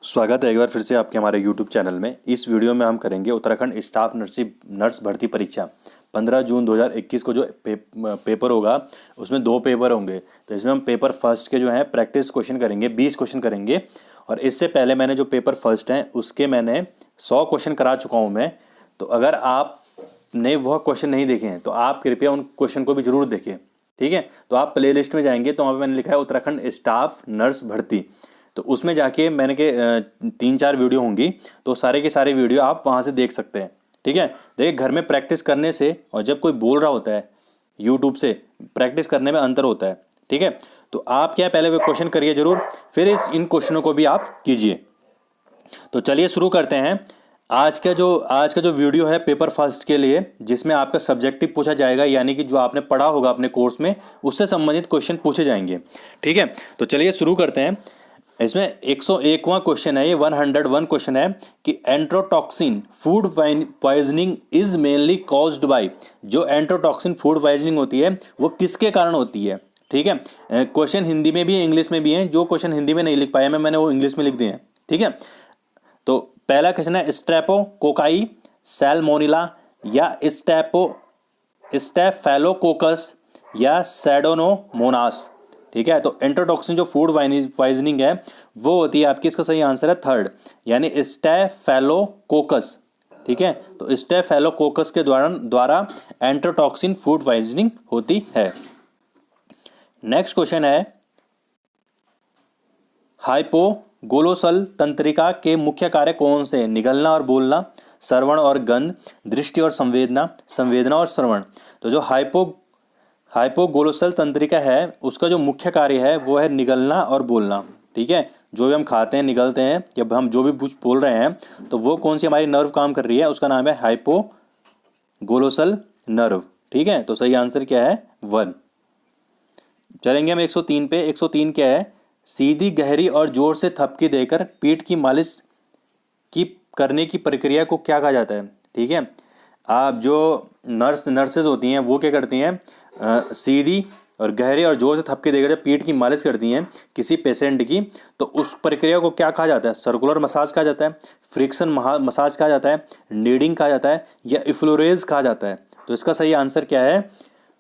स्वागत है एक बार फिर से आपके हमारे YouTube चैनल में। इस वीडियो में हम करेंगे उत्तराखंड स्टाफ नर्स भर्ती परीक्षा 15 जून 2021 को जो पेपर होगा उसमें 2 पेपर होंगे। तो इसमें हम पेपर फर्स्ट के जो है प्रैक्टिस क्वेश्चन करेंगे, 20 क्वेश्चन करेंगे। और इससे पहले मैंने जो पेपर फर्स्ट हैं उसके मैंने 100 क्वेश्चन करा चुका हूँ मैं। तो अगर आपने वह क्वेश्चन नहीं देखे हैं तो आप कृपया उन क्वेश्चन को भी जरूर देखें, ठीक है। तो आप प्ले लिस्ट में जाएंगे तो वहाँ पर मैंने लिखा है उत्तराखंड स्टाफ नर्स भर्ती, तो उसमें जाके मैंने के 3-4 वीडियो होंगी, तो सारे के सारे वीडियो आप वहाँ से देख सकते हैं, ठीक है। देखिए, घर में प्रैक्टिस करने से और जब कोई बोल रहा होता है यूट्यूब से प्रैक्टिस करने में अंतर होता है, ठीक है। तो आप क्या है, पहले वो क्वेश्चन करिए जरूर, फिर इन क्वेश्चनों को भी आप कीजिए। तो चलिए शुरू करते हैं। आज का जो वीडियो है पेपर फर्स्ट के लिए, जिसमें आपका सब्जेक्टिव पूछा जाएगा, यानी कि जो आपने पढ़ा होगा अपने कोर्स में उससे संबंधित क्वेश्चन पूछे जाएंगे, ठीक है। तो चलिए शुरू करते हैं। इसमें 101वां क्वेश्चन है, ये 101 क्वेश्चन है कि एंट्रोटॉक्सिन food poisoning is mainly caused by. जो एंट्रोटॉक्सिन फूड पॉइजनिंग होती है वो किसके कारण होती है, ठीक है। क्वेश्चन हिंदी में भी है, इंग्लिश में भी है। जो क्वेश्चन हिंदी में नहीं लिख पाया मैंने वो इंग्लिश में लिख दिए हैं, ठीक है। तो पहला क्वेश्चन है स्ट्रेप्टोकोकाई, सैल्मोनेला या स्टेफेलोकोकस या सैडोनोमोनास, ठीक है। तो एंट्रोटॉक्सिन जो फूड पॉइजनिंग है वो होती है आपकी, इसका सही आंसर है थर्ड, यानी स्टेफेलोकोकस, ठीक है। तो स्टेफेलोकोकस के द्वारा एंट्रोटॉक्सिन फूड पॉइजनिंग होती है। नेक्स्ट क्वेश्चन है हाइपोगोलोसल तंत्रिका के मुख्य कार्य कौन से हैं? निगलना और बोलना, श्रवण और गंध, दृष्टि और संवेदना, संवेदना और श्रवण। तो जो हाइपोगोलोसल तंत्रिका है उसका जो मुख्य कार्य है वो है निगलना और बोलना, ठीक है। जो भी हम खाते हैं निगलते हैं, या हम जो भी कुछ बोल रहे हैं तो वो कौन सी हमारी नर्व काम कर रही है, उसका नाम है हाइपोगोलोसल नर्व, ठीक है। तो सही आंसर क्या है 1। चलेंगे हम 103 पे। 103 क्या है, सीधी गहरी और जोर से थपकी देकर पीठ की मालिश की करने की प्रक्रिया को क्या कहा जाता है, ठीक है। आप जो नर्सेज होती हैं वो क्या करती हैं, सीधी और गहरे और जोर से थपकी देकर जब पीठ की मालिश करती हैं किसी पेशेंट की, तो उस प्रक्रिया को क्या कहा जाता है, सर्कुलर मसाज कहा जाता है, फ्रिक्शन मसाज कहा जाता है, नीडिंग कहा जाता है, या इफ्लोरेज कहा जाता है। तो इसका सही आंसर क्या है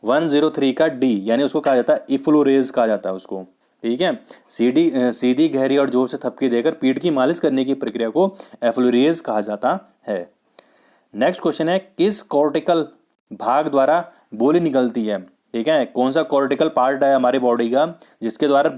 103 का डी, यानी उसको कहा जाता है इफ्लोरेज कहा जाता है उसको, ठीक है। सीधी गहरी और जोर से थपकी देकर पीठ की मालिश करने की प्रक्रिया को एफ्लोरेज कहा जाता है। नेक्स्ट क्वेश्चन है किस कॉर्टिकल भाग द्वारा बोली निकलती है, ठीक है। कौन सा कॉर्टिकल पार्ट है हमारी बॉडी का जिसके द्वारा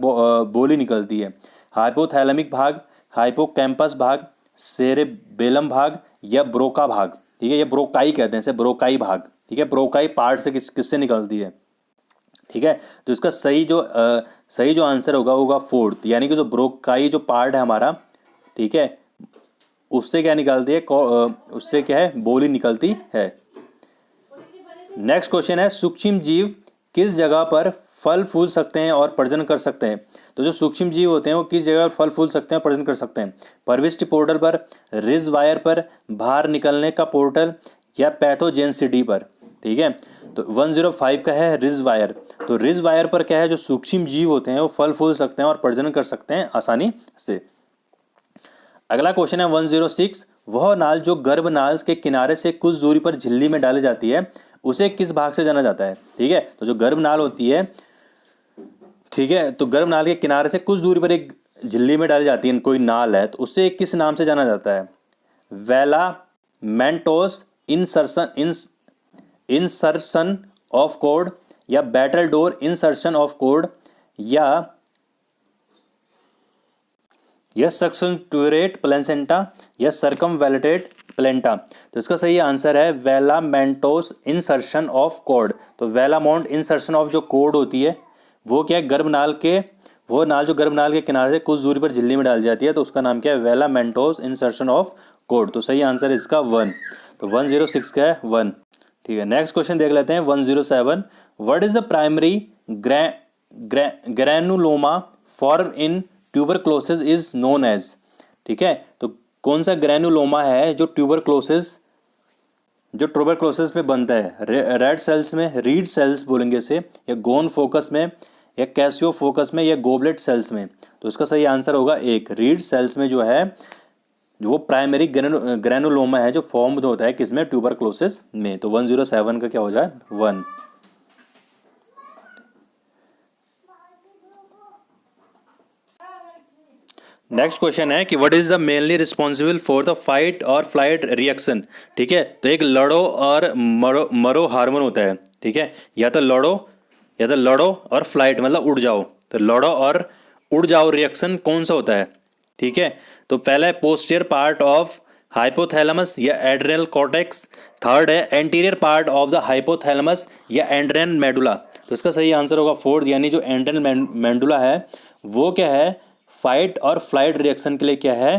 बोली निकलती है, हाइपोथैलेमिक भाग, हाइपोकैम्पस भाग, सेरेबेलम भाग, या ब्रोका भाग, ठीक है। ये ब्रोकाई कहते हैं इसे, ब्रोकाई भाग, ठीक है। ब्रोकाई पार्ट से किससे निकलती है, ठीक है। तो इसका सही जो आंसर होगा फोर्थ, यानी कि जो ब्रोकाई जो पार्ट है हमारा, ठीक है, उससे क्या निकलती है, उससे क्या है बोली निकलती है। नेक्स्ट क्वेश्चन है सूक्ष्म जीव किस जगह पर फल फूल सकते हैं और प्रजनन कर सकते हैं। तो जो सूक्ष्म जीव होते हैं वो किस जगह पर फल फूल सकते हैं और प्रजनन कर सकते हैं, परविष्ट पोर्टल पर, रिज वायर पर, बाहर निकलने का पोर्टल, या पैथोजेंसिटी पर, ठीक है। तो 105 का है रिज वायर। तो रिज वायर पर क्या है, जो सूक्ष्म जीव होते हैं वो फल फूल सकते हैं और प्रजनन कर सकते हैं आसानी से। अगला क्वेश्चन है 106, वह नाल जो गर्भनाल के किनारे से कुछ दूरी पर झिल्ली में डाली जाती है उसे किस भाग से जाना जाता है, ठीक है। तो जो गर्भनाल होती है, ठीक है, तो गर्भनाल के किनारे से कुछ दूरी पर एक झिल्ली में डाली जाती है कोई नाल है, तो उससे किस नाम से जाना जाता है, वेला मेंटोस इंसर्शन ऑफ कोड, या battle door insertion of code, या सक्सेंटुएट प्लेसेंटा, या सर्कमवेलेटेड प्लेंटा। तो इसका सही आंसर है वेलामेंटोस इंसर्शन ऑफ कॉर्ड। तो वेलामोंट इंसर्शन ऑफ जो कॉर्ड होती है वो क्या है, वो नाल जो गर्भनाल के किनारे से कुछ दूरी पर झिल्ली में डाली जाती है, तो उसका नाम क्या है, वेलामेंटोस इंसर्शन ऑफ कॉर्ड। तो सही आंसर है इसका 1। तो 106 का है 1, ठीक है। नेक्स्ट क्वेश्चन देख लेते हैं 107, what is the primary granuloma form in tuberculosis is known as, ठीक है। तो कौन सा ग्रैनुलोमा है जो ट्यूबरक्लोसिस में बनता है, रेड सेल्स में, रीड सेल्स बोलेंगे इसे, या गोन फोकस में, या कैसियो फोकस में या गोबलेट सेल्स में? तो इसका सही आंसर होगा एक, रीड सेल्स में जो है वो प्राइमरी ग्रेनुलोमा है जो फॉर्म होता है किसमें? ट्यूबरक्लोसिस में। तो 107 का क्या हो जाए? 1। नेक्स्ट क्वेश्चन है कि what is the mainly responsible for the fight और फ्लाइट रिएक्शन? ठीक है, तो एक लड़ो और मरो हार्मोन होता है। ठीक है, या तो लड़ो और फ्लाइट मतलब उड़ जाओ। तो लड़ो और उड़ जाओ रिएक्शन कौन सा होता है? ठीक है, तो पहला है पोस्टीरियर पार्ट ऑफ हाइपोथैलेमस या एड्रेनल कॉर्टेक्स। थर्ड है anterior part of the hypothalamus या एंड्रेनल मेडुला। तो इसका सही आंसर होगा फोर्थ, यानी जो एंड्रेनल मेडुला है वो क्या है? फाइट और फ्लाइट रिएक्शन के लिए क्या है?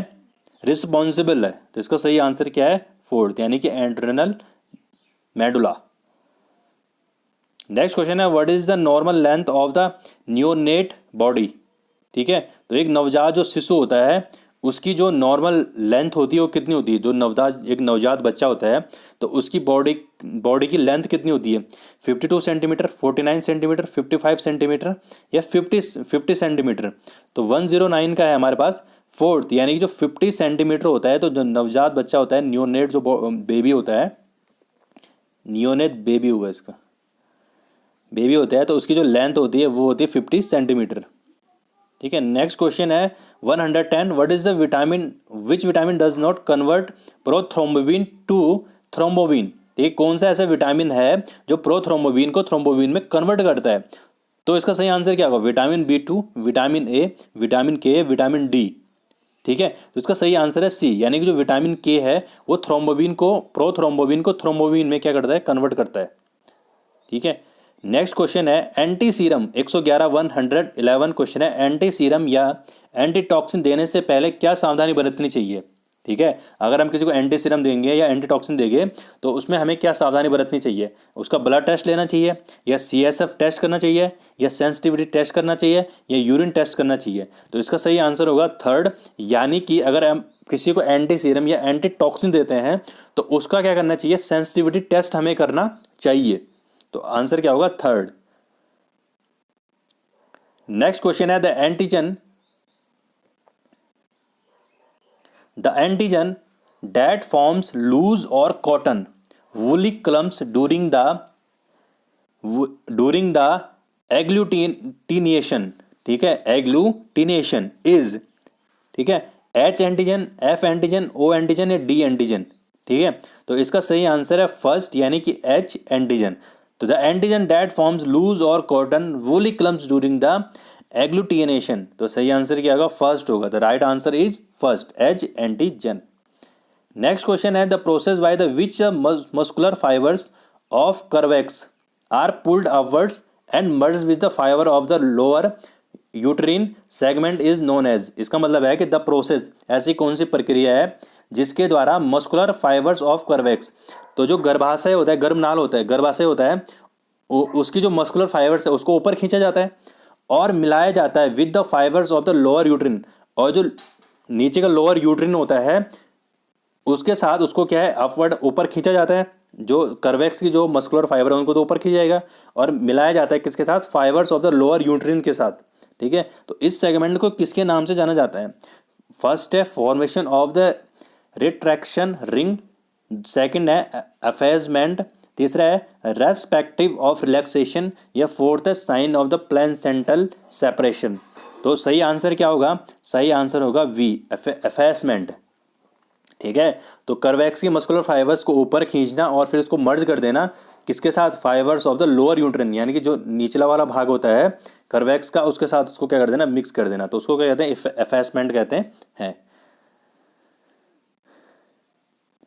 रिस्पॉन्सिबल है। तो इसका सही आंसर क्या है? फोर्थ, यानी कि एंड्रेनल मेडुला। नेक्स्ट क्वेश्चन है what is the normal length of the neonate body? ठीक है, तो एक नवजात जो शिशु होता है उसकी जो नॉर्मल लेंथ होती है वो कितनी होती है? जो एक नवजात बच्चा होता है तो उसकी बॉडी की लेंथ कितनी होती है? 52 सेंटीमीटर, 49 सेंटीमीटर, 55 सेंटीमीटर या 50 सेंटीमीटर? तो 109 का है हमारे पास फोर्थ, यानी कि जो 50 सेंटीमीटर होता है। तो जो नवजात बच्चा होता है, न्यूनेट जो बेबी होता है, न्यूनेट बेबी हुआ इसका बेबी होता है, तो उसकी जो लेंथ होती है वो होती है 50 सेंटीमीटर। ठीक है, नेक्स्ट क्वेश्चन है 110 what is the vitamin which vitamin does not convert prothrombin to thrombin? ये कौन सा ऐसा विटामिन है जो प्रोथ्रोम्बोबिन को थ्रोम्बोबिन में कन्वर्ट करता है? तो इसका सही आंसर क्या होगा? Vitamin B2, vitamin A, vitamin के, विटामिन डी। ठीक है, तो इसका सही आंसर है सी, यानी कि जो विटामिन के है वो प्रोथ्रोम्बोबिन को थ्रोम्बोबिन में क्या करता है? कन्वर्ट करता है। ठीक है, नेक्स्ट क्वेश्चन है एंटी सीरम 111 क्वेश्चन है एंटी सीरम या एंटीटॉक्सिन देने से पहले क्या सावधानी बरतनी चाहिए? ठीक है, अगर हम किसी को एंटी सीरम देंगे या एंटीटॉक्सिन देंगे तो उसमें हमें क्या सावधानी बरतनी चाहिए? उसका ब्लड टेस्ट लेना चाहिए या CSF टेस्ट करना चाहिए या सेंसिटिविटी टेस्ट करना चाहिए या यूरिन टेस्ट करना चाहिए? तो इसका सही आंसर होगा थर्ड, यानी कि अगर हम किसी को एंटी सीरम या एंटीटॉक्सिन देते हैं तो उसका क्या करना चाहिए? सेंसिटिविटी टेस्ट हमें करना चाहिए। तो आंसर क्या होगा? थर्ड। नेक्स्ट क्वेश्चन है the antigen that forms loose और cotton woolly clumps during the agglutination. ठीक है, एग्लूटिनेशन इज, ठीक है, H antigen, F antigen, O antigen या D एंटीजन? ठीक है, तो इसका सही आंसर है फर्स्ट, यानी कि H एंटीजन। तो the antigen that forms loose और cotton woolly clumps during the agglutination. तो सही आंसर क्या होगा? फर्स्ट होगा। The right answer is first, H antigen. Next question है the process by the which muscular fibres of cervix are pulled upwards and merge with the fibre of the lower uterine segment is known as. इसका मतलब है कि the process, ऐसी कौन सी प्रक्रिया है जिसके द्वारा मस्कुलर फाइबर्स ऑफ कर्वेक्स, तो जो गर्भाशय होता है, गर्भनाल होता है, गर्भाशय होता है, उसकी जो मस्कुलर फाइबर्स है उसको ऊपर खींचा जाता है और मिलाया जाता है with the fibres of the lower uterine, और जो नीचे का लोअर यूट्रिन होता है उसके साथ उसको क्या है? अपवर्ड, ऊपर खींचा जाता है। जो कर्वेक्स की जो मस्कुलर फाइबर है उनको तो ऊपर खींचा जाएगा और मिलाया जाता है किसके साथ? Fibres of the lower uterine के साथ। ठीक है, तो इस सेगमेंट को किसके नाम से जाना जाता है? फर्स्ट है formation of the retraction ring, second है अफेजमेंट, तीसरा है रेस्पेक्टिव ऑफ रिलैक्सेशन या फोर्थ है sign of the placental separation. तो सही आंसर क्या होगा? सही आंसर होगा वी, एफेसमेंट। ठीक है, तो कर्वेक्स की मस्कुलर फाइबर्स को ऊपर खींचना और फिर उसको मर्ज कर देना किसके साथ? Fibres of the lower uterine, यानी कि जो निचला वाला भाग होता है कर्वेक्स का, उसके साथ उसको क्या कर देना? मिक्स कर देना। तो उसको क्या कहते हैं? एफेसमेंट कहते हैं।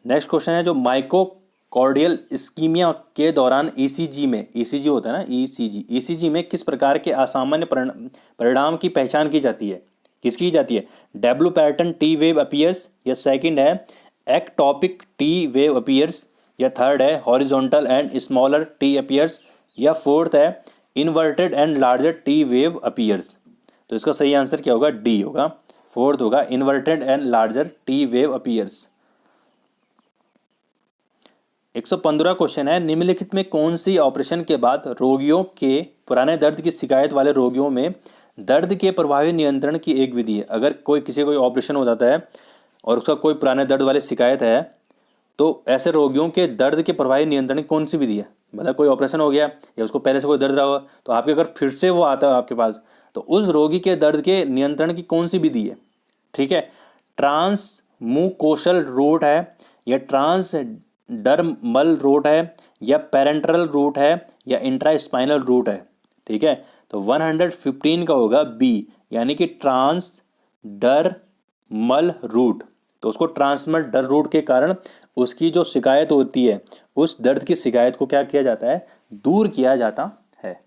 नेक्स्ट क्वेश्चन है जो माइकोकार्डियल इस्कीमिया के दौरान ईसीजी में, ईसीजी होता है ना, ईसीजी में किस प्रकार के असामान्य परिणाम की पहचान की जाती है? किसकी की जाती है? W pattern T wave appears, या सेकंड है एक्टॉपिक टी वेव अपीयर्स, या थर्ड है horizontal and smaller T appears, या फोर्थ है inverted and larger T wave appears. तो इसका सही आंसर क्या होगा? डी होगा, फोर्थ होगा inverted and larger T wave appears. 115 question है, निम्नलिखित में कौन सी ऑपरेशन के बाद रोगियों के पुराने दर्द की शिकायत वाले रोगियों में दर्द के प्रभावी नियंत्रण की एक विधि है। अगर किसी कोई ऑपरेशन हो जाता है और उसका कोई पुराने दर्द वाली शिकायत है, तो ऐसे रोगियों के दर्द के प्रभावी नियंत्रण की कौन सी विधि है। मतलब कोई ऑपरेशन हो गया या उसको पहले से कोई दर्द रहा हुआ, तो आपके अगर फिर से वो आता है आपके पास, तो उस रोगी के दर्द के नियंत्रण की कौन सी विधि है। ठीक है, ट्रांसमुकोशल रूट है, या ट्रांसडर्मल रूट है, या पेरेंटरल रूट है, या इंट्रास्पाइनल रूट है। ठीक है, तो 115 का होगा बी, यानी कि ट्रांसडर्मल रूट। तो उसको ट्रांसडर्मल रूट के कारण उसकी जो शिकायत होती है, उस दर्द की शिकायत को क्या किया जाता है, दूर किया जाता है।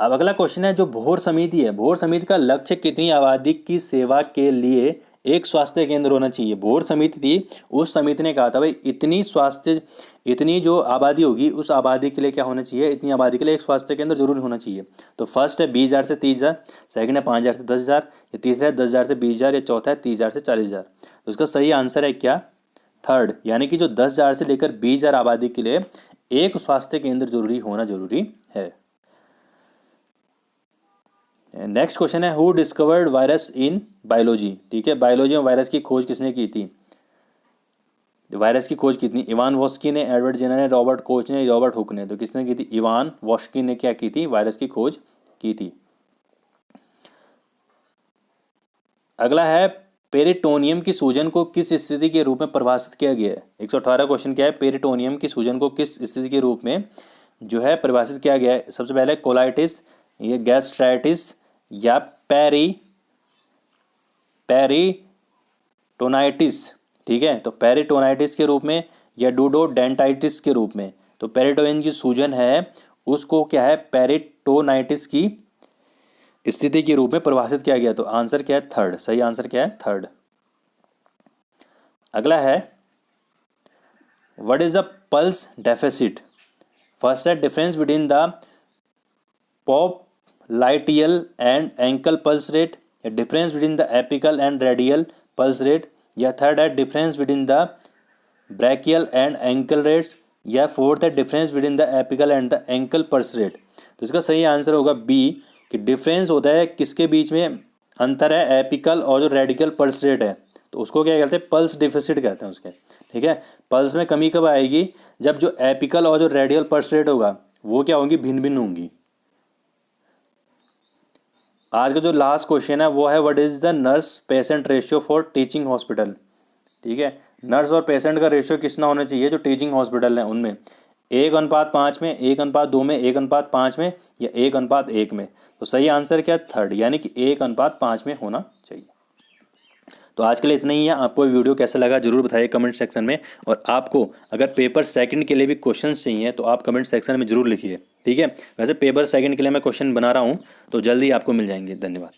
अब अगला क्वेश्चन है जो भोर समिति है, भोर समिति का लक्ष्य कितनी आबादी की सेवा के लिए एक स्वास्थ्य केंद्र होना चाहिए। भोर समिति थी, उस समिति ने कहा था भाई इतनी जो आबादी होगी उस आबादी के लिए क्या होना चाहिए, इतनी आबादी के लिए एक स्वास्थ्य केंद्र जरूर होना चाहिए। तो फर्स्ट है 20,000 से 30,000, सेकंड है 5,000 से 10,000, या तीसरा है 10,000 से 20,000, या चौथा है 30,000 से 40,000। तो इसका सही आंसर है क्या, थर्ड, यानी कि जो 10,000 से लेकर 20,000 आबादी के लिए एक स्वास्थ्य केंद्र जरूरी है। नेक्स्ट क्वेश्चन है who discovered virus in biology. ठीक है, बायोलॉजी में वायरस की खोज किसने की थी, वायरस की खोज कितनी, इवान वॉस्की ने, एडवर्ड जेनर ने, रॉबर्ट कोच ने, रॉबर्ट हुक ने। तो किसने की थी, इवान वॉस्की ने क्या की थी, वायरस की खोज की थी। अगला है पेरिटोनियम की सूजन को किस स्थिति के रूप में परिभाषित किया गया है। 118 क्वेश्चन क्या है, पेरिटोनियम की सूजन को किस स्थिति के रूप में जो है परिभाषित किया गया है। सबसे पहले कोलाइटिस, ये गैस्ट्राइटिस, या पेरिटोनाइटिस। ठीक है, तो पेरिटोनाइटिस के रूप में या डूडोडेंटाइटिस के रूप में। तो पेरिटोनियम की सूजन है उसको क्या है, पेरिटोनाइटिस की स्थिति के रूप में परिभाषित किया गया। तो आंसर क्या है, थर्ड, सही आंसर क्या है, थर्ड। अगला है what is the pulse deficit. First है difference between the popliteal and ankle pulse rate, या difference between the apical and radial pulse rate, या थर्ड है difference between the brachial and ankle rates, या fourth है difference between the apical and the ankle pulse rate. तो इसका सही answer होगा B, कि डिफरेंस होता है किसके बीच में अंतर है, एपिकल और जो रेडिकल पल्स रेट है, तो उसको क्या कहते हैं, पल्स डिफिसिट कहते हैं उसके। ठीक है, पल्स में कमी कब आएगी, जब जो एपिकल और जो रेडियल पल्स रेट होगा वो क्या होंगी, भिन्न भिन्न होंगी। आज का जो लास्ट क्वेश्चन है वो है what is the nurse patient ratio for teaching hospital. ठीक है, नर्स और पेशेंट का रेशियो कितना होना चाहिए जो टीचिंग हॉस्पिटल है उनमें, 1:5 में, 1:2 में, 1:5 में, या 1:1 में। तो सही आंसर क्या, थर्ड, यानी कि 1:5 में होना चाहिए। तो आज के लिए इतना ही है। आपको ये वीडियो कैसा लगा जरूर बताइए कमेंट सेक्शन में, और आपको अगर पेपर सेकंड के लिए भी क्वेश्चन चाहिए तो आप कमेंट सेक्शन में जरूर लिखिए। ठीक है, वैसे पेपर सेकंड के लिए मैं क्वेश्चन बना रहा हूँ, तो जल्दी आपको मिल जाएंगे। धन्यवाद।